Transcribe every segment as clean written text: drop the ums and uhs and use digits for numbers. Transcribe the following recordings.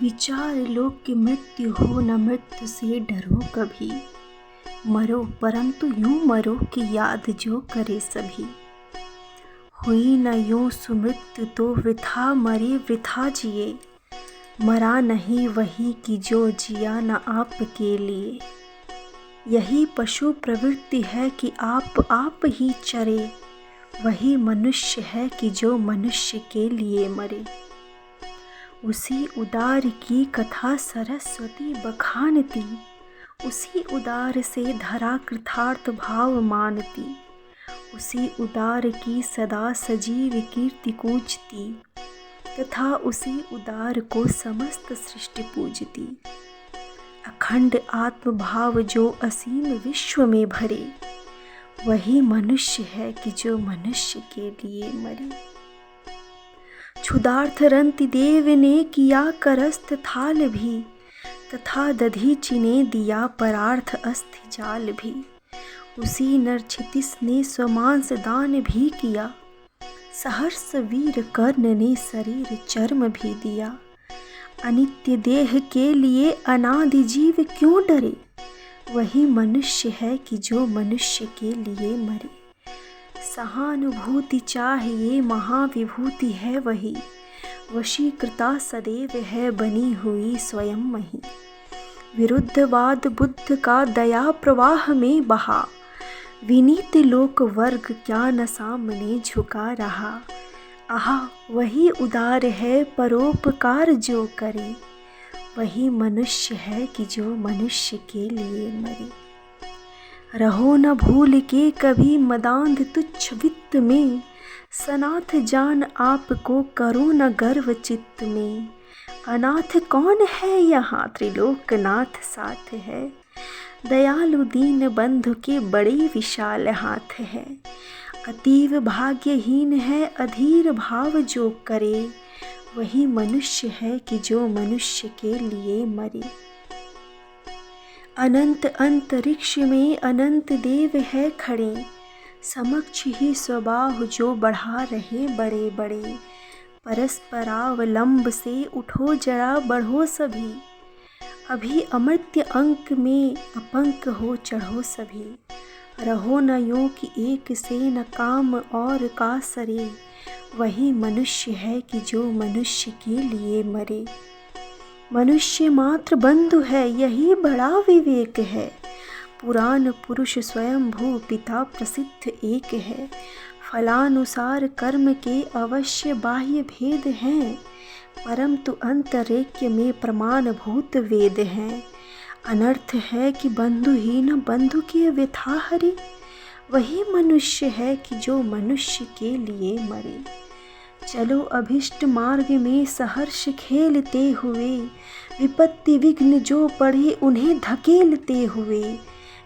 विचार लो कि मृत्यु हो न मृत्यु से डरो कभी। मरो परंतु यूं मरो कि याद जो करे सभी। हुई न यूं सुमृत्यु तो वृथा मरे वृथा जिए। मरा नहीं वही कि जो जिया न आपके लिए। यही पशु प्रवृत्ति है कि आप ही चरे। वही मनुष्य है कि जो मनुष्य के लिए मरे। उसी उदार की कथा सरस्वती बखानती। उसी उदार से धरा कृतार्थ भाव मानती। उसी उदार की सदा सजीव कीर्ति कूजती। तथा उसी उदार को समस्त सृष्टि पूजती। अखंड आत्म भाव जो असीम विश्व में भरे। वही मनुष्य है कि जो मनुष्य के लिए मरे। क्षुधार्थ रंति देव ने किया करस्त थाल भी। तथा दधीचि ने दिया परार्थ अस्थि जाल भी। उसी नरक्षितिस ने स्वमांस दान भी किया। सहर्ष वीर कर्ण ने शरीर चर्म भी दिया। अनित्य देह के लिए अनादि जीव क्यों डरे। वही मनुष्य है कि जो मनुष्य के लिए मरे। सहानुभूति चाहिए महाविभूति है वही। वशीकृता सदैव है बनी हुई स्वयं मही। विरुद्धवाद बुद्ध का दया प्रवाह में बहा। विनीत लोक वर्ग क्या न सामने झुका रहा। आहा वही उदार है परोपकार जो करे। वही मनुष्य है कि जो मनुष्य के लिए मरे। रहो न भूल के कभी मदांध तुच्छ वित्त में। सनाथ जान आपको करो न गर्व चित्त में। अनाथ कौन है यहाँ त्रिलोकनाथ साथ है। दयालु दीन बंधु के बड़े विशाल हाथ है। अतीव भाग्यहीन है अधीर भाव जो करे। वही मनुष्य है कि जो मनुष्य के लिए मरे। अनंत अंतरिक्ष में अनंत देव है खड़े। समक्ष ही स्वबाहु जो बढ़ा रहे बड़े बड़े। परस्परावलंब से उठो जरा बढ़ो सभी। अभी अमर्त्य अंक में अपंक हो चढ़ो सभी। रहो न यूं कि एक से न काम और का सरे। वही मनुष्य है कि जो मनुष्य के लिए मरे। मनुष्य मात्र बंधु है यही बड़ा विवेक है। पुराण पुरुष स्वयंभू पिता प्रसिद्ध एक है। फलानुसार कर्म के अवश्य बाह्य भेद हैं। परंतु अंतरेक्य में प्रमाणभूत वेद हैं। अनर्थ है कि बंधुहीन बंधु की व्यथा हरे। वही मनुष्य है कि जो मनुष्य के लिए मरे। चलो अभिष्ट मार्ग में सहर्ष खेलते हुए। विपत्ति विघ्न जो पड़े उन्हें धकेलते हुए।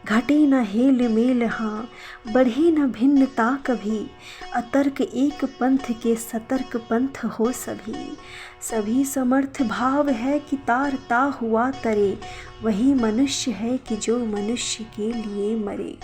घटे न हेल मेल हाँ बढ़े न भिन्नता कभी। अतर्क एक पंथ के सतर्क पंथ हो सभी। सभी समर्थ भाव है कि तारता हुआ तरे। वही मनुष्य है कि जो मनुष्य के लिए मरे।